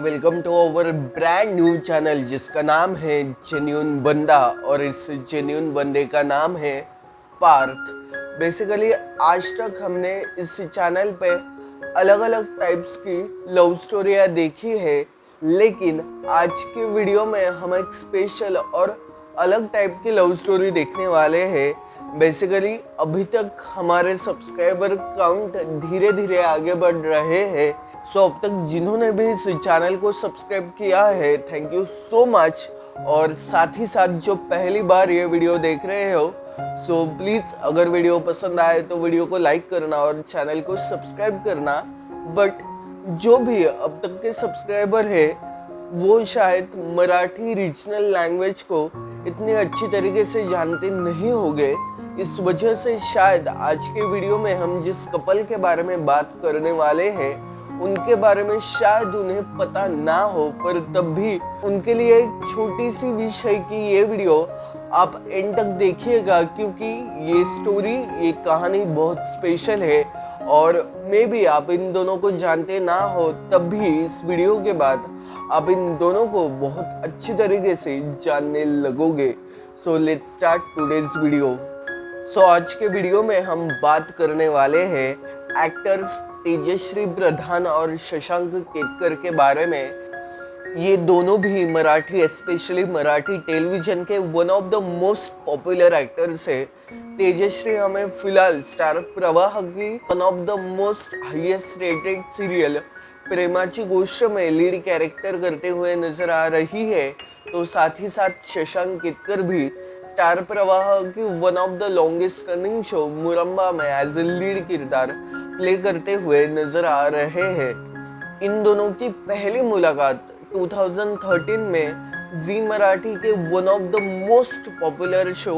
Welcome to our brand new channel जिसका नाम है जेन्युइन बंदा और इस जेन्युइन बंदे का नाम है पार्थ। बेसिकली आज तक हमने इस चैनल पे अलग अलग टाइप्स की लव स्टोरियाँ देखी है, लेकिन आज के वीडियो में हम एक स्पेशल और अलग टाइप की लव स्टोरी देखने वाले हैं। बेसिकली अभी तक हमारे सब्सक्राइबर काउंट धीरे धीरे आगे बढ़ रहे हैं। सो अब तक जिन्होंने भी इस चैनल को सब्सक्राइब किया है, थैंक यू सो मच। और साथ ही साथ जो पहली बार ये वीडियो देख रहे हो, सो प्लीज़ अगर वीडियो पसंद आए तो वीडियो को लाइक करना और चैनल को सब्सक्राइब करना। बट जो भी अब तक के सब्सक्राइबर है वो शायद मराठी रीजनल लैंग्वेज को इतनी अच्छी तरीके से जानते नहीं होंगे। इस वजह से शायद आज के वीडियो में हम जिस कपल के बारे में बात करने वाले हैं उनके बारे में शायद उन्हें पता ना हो, पर तब भी उनके लिए एक छोटी सी विषय की ये वीडियो आप एंड तक देखिएगा, क्योंकि ये स्टोरी, ये कहानी बहुत स्पेशल है और मे बी आप इन दोनों को जानते ना हो, तब भी इस वीडियो के बाद आप इन दोनों को बहुत अच्छी तरीके से जानने लगोगे। So let's start today's video. So आज के वीडियो में हम बात करने वाले हैं एक्टर्स तेजश्री प्रधान और शशांक केतकर के बारे में। ये दोनों भी मराठी, स्पेशली मराठी टेलीविजन के one of the most popular actors है। तेजश्री हमें फिलहाल स्टार प्रवाह की one of the most highest rated serial प्रेमाची गोष्ट में लीड कैरेक्टर करते हुए नजर आ रही है, तो साथ ही साथ शशांक केतकर भी स्टार प्रवाह की one of the longest running show Muramba में एज ए लीड किरदार प्ले करते हुए नजर आ रहे हैं। इन दोनों की पहली मुलाकात 2013 में जी मराठी के one of the most popular show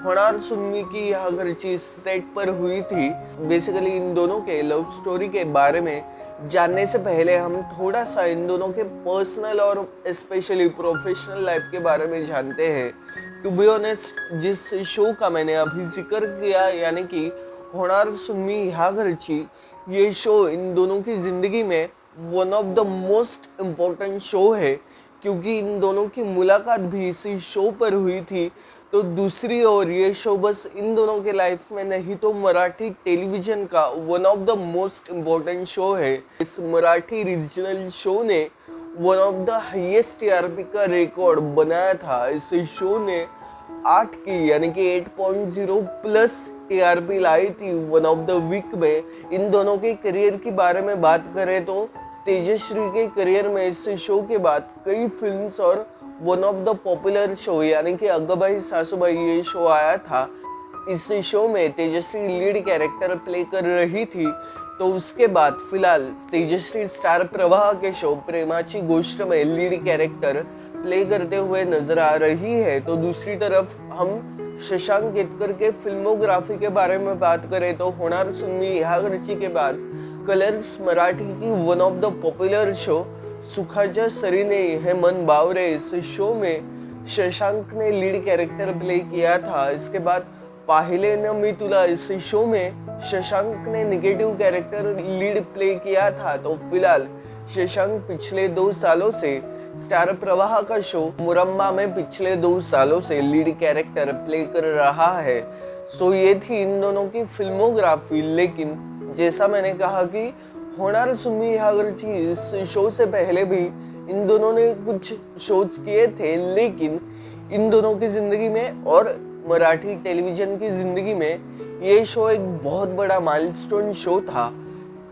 होणार सुनमी की यहाँ घरची सेट पर हुई थी। बेसिकली इन दोनों के लव स्टोरी के बारे में जानने से पहले हम थोड़ा सा इन दोनों के पर्सनल और स्पेशली प्रोफेशनल लाइफ के बारे में जानते हैं। टू बी ऑनेस्ट, जिस शो का मैंने अभी जिक्र किया यानी कि होणार सुनमी यहाँ घरची, ये शो इन दोनों की ज़िंदगी में one of the most important show है, क्योंकि इन दोनों की मुलाकात भी इसी शो पर हुई थी। तो दूसरी ओर ये शो बस इन दोनों के लाइफ में नहीं तो मराठी टेलीविजन का one of the most important show है। इस मराठी रीजनल शो ने one of the highest TRP का रिकॉर्ड बनाया था। इस शो ने 8 की यानी कि 8.0 प्लस टीआरपी लाई थी वन ऑफ द वीक में। इन दोनों के करियर के बारे में बात करें तो तेजश्री के करियर में इस शो के बाद कई फिल्म्स और one of the popular show यानी कि अग्गाबाई सासूबाई ये शो आया था। इस शो में तेजश्री लीड कैरेक्टर प्ले कर रही थी। तो उसके बाद फिलहाल तेजश्री स्टार प्रवाह के शो प्रेमाची गोष्ट में लीड कैरेक्टर प्ले करते हुए नजर आ रही है। तो दूसरी तरफ हम शशांक केतकर के फिल्मोग्राफी के बारे में बात करें तो होणार सुनमी यहाँ घरची के बाद कलर्स मराठी की one of the popular show Sukhachya Sarini हे मन बावरे, इस शो में शशांक ने लीड कैरेक्टर प्ले किया था। इसके बाद पाहिले न मी तुला, इस शो में शशांक ने निगेटिव कैरेक्टर लीड प्ले किया था। तो फिलहाल शशांक पिछले 2 सालों से स्टार प्रवाह का शो मुरंबा में पिछले 2 सालों से लीड कैरेक्टर प्ले कर रहा है। सो ये थी इन दोनों की फिल्मोग्राफी। लेकिन जैसा मैंने कहा कि होणार सुनमी यहाँ घरची, इस शो से पहले भी इन दोनों ने कुछ शोज किए थे, लेकिन इन दोनों की जिंदगी में और मराठी टेलीविजन की जिंदगी में ये शो एक बहुत बड़ा माइलस्टोन शो था,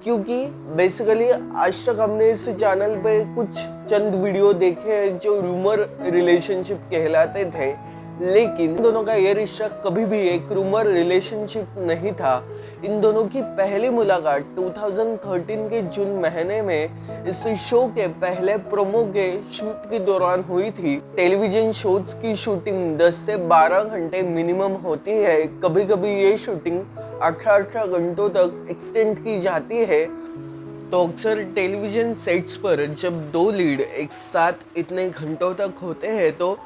क्योंकि बेसिकली आज तक हमने इस चैनल पे कुछ चंद वीडियो देखे जो रूमर रिलेशनशिप कहलाते थे, लेकिन इन दोनों का ये रिश्ता कभी भी एक रूमर रिलेशनशिप नहीं था। इन दोनों की पहली मुलाकात 2013 के जून महीने में इस शो के पहले प्रोमो के शूट के दौरान हुई थी। टेलीविजन शोज की शूटिंग 10 से 12 घंटे मिनिमम होती है। कभी कभी ये शूटिंग 18 घंटों तक एक्सटेंड की जाती है। तो अक्सर टेलीविजन सेट्स पर जब 2 लीड एक साथ इतने घंटों तक होते हैं तो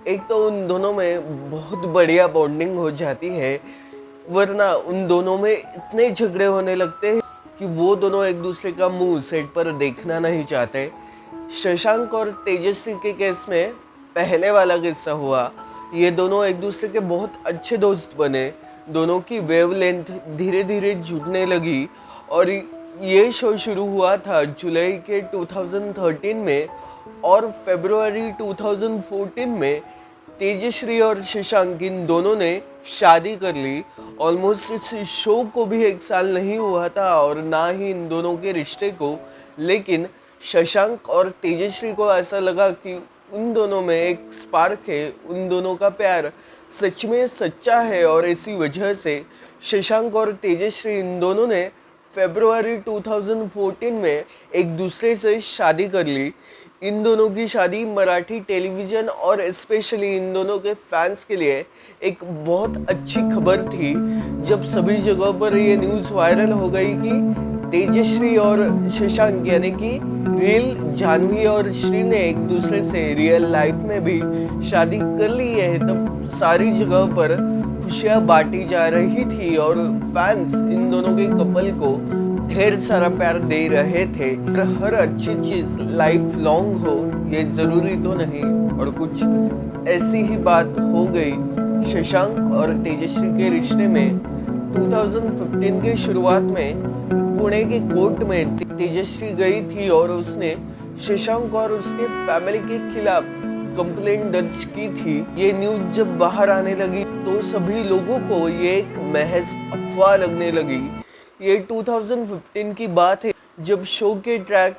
एक तो उन दोनों में बहुत बढ़िया बॉन्डिंग हो जाती है, वरना उन दोनों में इतने झगड़े होने लगते हैं कि वो दोनों एक दूसरे का मुंह सेट पर देखना नहीं चाहते। शशांक और तेजस्वी के केस में पहले वाला किस्सा हुआ। ये दोनों एक दूसरे के बहुत अच्छे दोस्त बने, दोनों की वेवलेंथ धीरे धीरे जुड़ने लगी और ये शो शुरू हुआ था जुलाई के 2013 में और फरवरी 2014 में तेजश्री और शशांक इन दोनों ने शादी कर ली। ऑलमोस्ट इस शो को भी एक साल नहीं हुआ था और ना ही इन दोनों के रिश्ते को, लेकिन शशांक और तेजश्री को ऐसा लगा कि उन दोनों में एक स्पार्क है, उन दोनों का प्यार सच में सच्चा है और इसी वजह से शशांक और तेजश्री इन दोनों ने फरवरी 2014 में एक दूसरे से शादी कर ली। इन दोनों की शादी मराठी टेलीविज़न और स्पेशली इन दोनों के फैंस के लिए एक बहुत अच्छी खबर थी, जब सभी जगहों पर ये न्यूज़ वायरल हो गई कि तेजश्री और शशांक यानी कि रियल जानवी और श्री ने एक दूसरे से रियल लाइफ में भी शादी कर ली है। तब सारी जगह पर खुशियां बांटी जा रही थी और फैंस इन दोनों के कपल को ढेर सारा प्यार दे रहे थे। हर अच्छी चीज लाइफ लॉन्ग हो ये जरूरी तो नहीं, और कुछ ऐसी ही बात हो गई शशांक और तेजश्री के रिश्ते में। 2015 के शुरुआत में पुणे के कोर्ट में तेजश्री गई थी और उसने शशांक और उसके फैमिली के खिलाफ कंप्लेंट दर्ज की थी। ये न्यूज जब बाहर आने लगी तो सभी लोगों को ये एक महज अफवाह लगने लगी। ये 2015 की बात है, जब शो के ट्रैक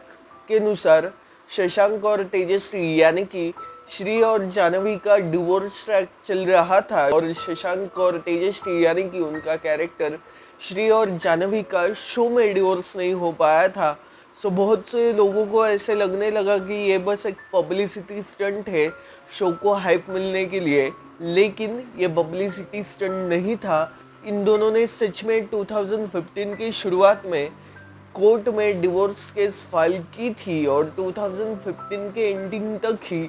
के अनुसार शशांक और तेजश्री यानी कि श्री और जानवी का डिवोर्स ट्रैक चल रहा था और शशांक और तेजश्री यानी कि उनका कैरेक्टर श्री और जानवी का शो में डिवोर्स नहीं हो पाया था। सो बहुत से लोगों को ऐसे लगने लगा कि ये बस एक पब्लिसिटी स्टंट है शो को हाइप मिलने के लिए, लेकिन ये पब्लिसिटी स्टंट नहीं था। इन दोनों ने सच में 2015 की शुरुआत में कोर्ट में डिवोर्स केस फाइल की थी और 2015 के एंडिंग तक ही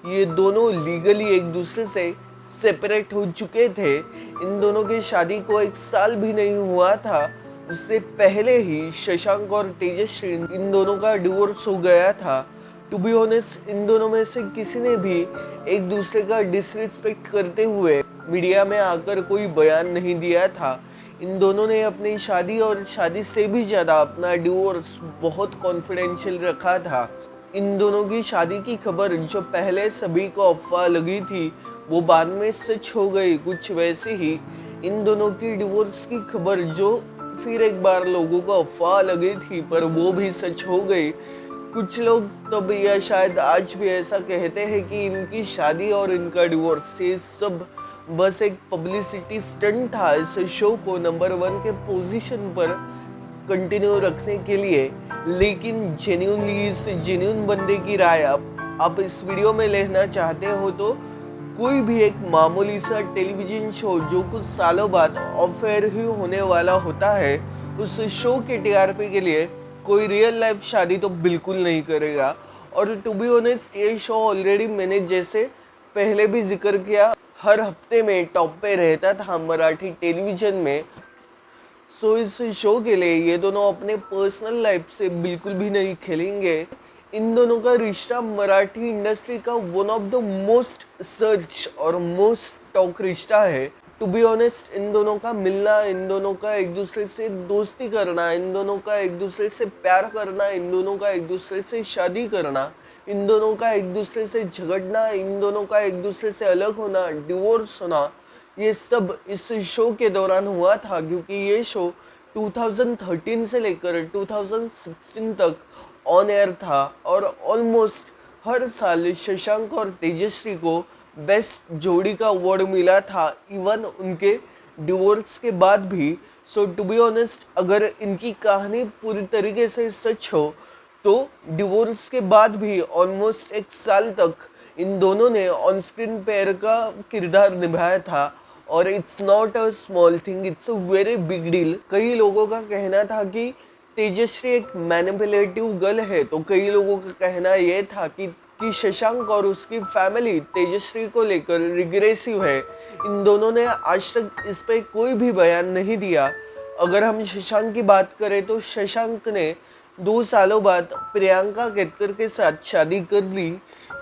ये दोनों लीगली एक दूसरे से सेपरेट हो चुके थे। इन दोनों की शादी को एक साल भी नहीं हुआ था, उससे पहले ही शशांक और तेजश्री इन दोनों का डिवोर्स हो गया था। टू बी ऑनेस्ट, इन दोनों में से किसी ने भी एक दूसरे का डिसरिस्पेक्ट करते हुए मीडिया में आकर कोई बयान नहीं दिया था। इन दोनों ने अपनी शादी और शादी से भी ज़्यादा अपना डिवोर्स बहुत कॉन्फिडेंशियल रखा था। इन दोनों की शादी की खबर जो पहले सभी को अफवाह लगी थी वो बाद में सच हो गई। कुछ वैसे ही इन दोनों की डिवोर्स की खबर जो फिर एक बार लोगों को अफवाह लगी थी पर वो भी सच हो गई। कुछ लोग तब या शायद आज भी ऐसा कहते हैं कि इनकी शादी और इनका डिवोर्स ये सब बस एक पब्लिसिटी स्टंट था इस शो को नंबर 1 के पोजीशन पर कंटिन्यू रखने के लिए। लेकिन जेन्युइनली इस जेन्युइन बंदे की राय आप इस वीडियो में लेना चाहते हो तो कोई भी एक मामूली सा टेलीविजन शो जो कुछ सालों बाद ऑफ एयर ही होने वाला होता है, उस शो के टीआरपी के लिए कोई रियल लाइफ शादी तो बिल्कुल नहीं करेगा। और टू बी ऑनेस्ट ये शो ऑलरेडी मैंने जैसे पहले भी जिक्र किया हर हफ्ते में टॉप पे रहता था मराठी टेलीविजन में। सो इस शो के लिए ये दोनों अपने पर्सनल लाइफ से बिल्कुल भी नहीं खेलेंगे। इन दोनों का रिश्ता मराठी इंडस्ट्री का one of the most search और मोस्ट टॉक रिश्ता है। टू बी ऑनेस्ट, इन दोनों का मिलना, इन दोनों का एक दूसरे से दोस्ती करना, इन दोनों का एक दूसरे से प्यार करना, इन दोनों का एक दूसरे से शादी करना, इन दोनों का एक दूसरे से झगड़ना, इन दोनों का एक दूसरे से अलग होना, डिवोर्स होना, ये सब इस शो के दौरान हुआ था। क्योंकि ये शो 2013 से लेकर 2016 तक ऑन एयर था और ऑलमोस्ट हर साल शशांक और तेजश्री को बेस्ट जोड़ी का अवार्ड मिला था, इवन उनके डिवोर्स के बाद भी। सो टू बी ऑनेस्ट, अगर इनकी कहानी पूरी तरीके से सच हो तो डिवोर्स के बाद भी ऑलमोस्ट एक साल तक इन दोनों ने ऑन स्क्रीन पेयर का किरदार निभाया था और it's not a small thing, it's a very big deal. कई लोगों का कहना था कि तेजश्री एक मैनिपुलेटिव गर्ल है, तो कई लोगों का कहना यह था कि शशांक और उसकी फैमिली तेजश्री को लेकर रिग्रेसिव है। इन दोनों ने आज तक इस पे कोई भी बयान नहीं दिया। अगर हम शशांक की बात करें तो शशांक ने 2 सालों बाद प्रियंका केतकर के साथ शादी कर ली।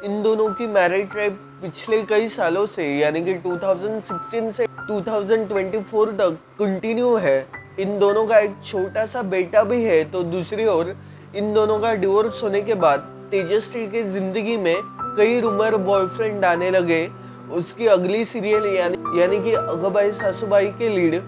इन दोनों की मैरिड लाइफ पिछले कई सालों से यानी कि 2016 से 2024 तक कंटिन्यू है। इन दोनों का एक छोटा सा बेटा भी है। तो दूसरी ओर इन दोनों का डिवोर्स होने के बाद तेजस्वी की जिंदगी में कई रूमर बॉयफ्रेंड आने लगे। उसकी अगली सीरियल यानी कि अगबाई सासूबाई के लीड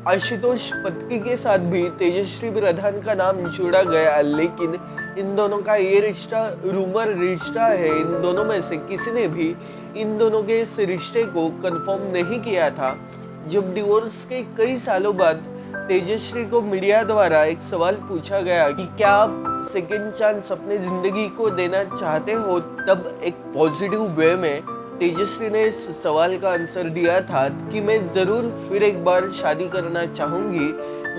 आशुतोष पत्की के साथ भी तेजस्वी प्रधान का नाम जोड़ा गया, लेकिन इन दोनों का ये रिश्ता रूमर रिश्ता है। इन दोनों में से किसी ने भी इन दोनों के इस रिश्ते को कंफर्म नहीं किया था। जब डिवोर्स के कई सालों बाद तेजस्वी को मीडिया द्वारा एक सवाल पूछा गया कि क्या आप सेकेंड चांस अपनी जिंदगी को देना चाहते हो, तब एक पॉजिटिव वे में तेजस्वी ने इस सवाल का आंसर दिया था कि मैं ज़रूर फिर एक बार शादी करना चाहूँगी,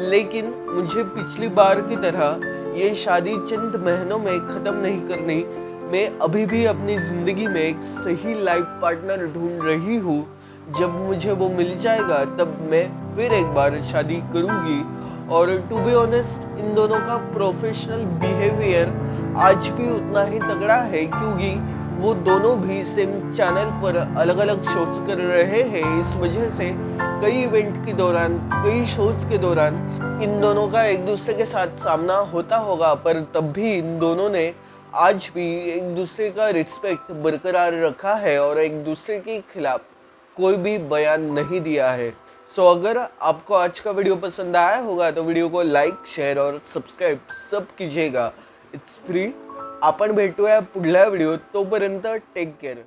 लेकिन मुझे पिछली बार की तरह ये शादी चंद महीनों में ख़त्म नहीं करनी। मैं अभी भी अपनी ज़िंदगी में एक सही लाइफ पार्टनर ढूंढ रही हूँ। जब मुझे वो मिल जाएगा तब मैं फिर एक बार शादी करूँगी। और टू बी ऑनेस्ट, इन दोनों का प्रोफेशनल बिहेवियर आज भी उतना ही तगड़ा है, क्योंकि वो दोनों भी सेम चैनल पर अलग अलग शोज कर रहे हैं। इस वजह से कई इवेंट के दौरान, कई शोज के दौरान इन दोनों का एक दूसरे के साथ सामना होता होगा, पर तब भी इन दोनों ने आज भी एक दूसरे का रिस्पेक्ट बरकरार रखा है और एक दूसरे के खिलाफ कोई भी बयान नहीं दिया है। सो अगर आपको आज का वीडियो पसंद आया होगा तो वीडियो को लाईक, शेअर और सबस्क्राईब सब कीजिएगा। It's free. आपण भेटूया पुढल्या व्हिडिओत. तोपर्यंत टेक केअर.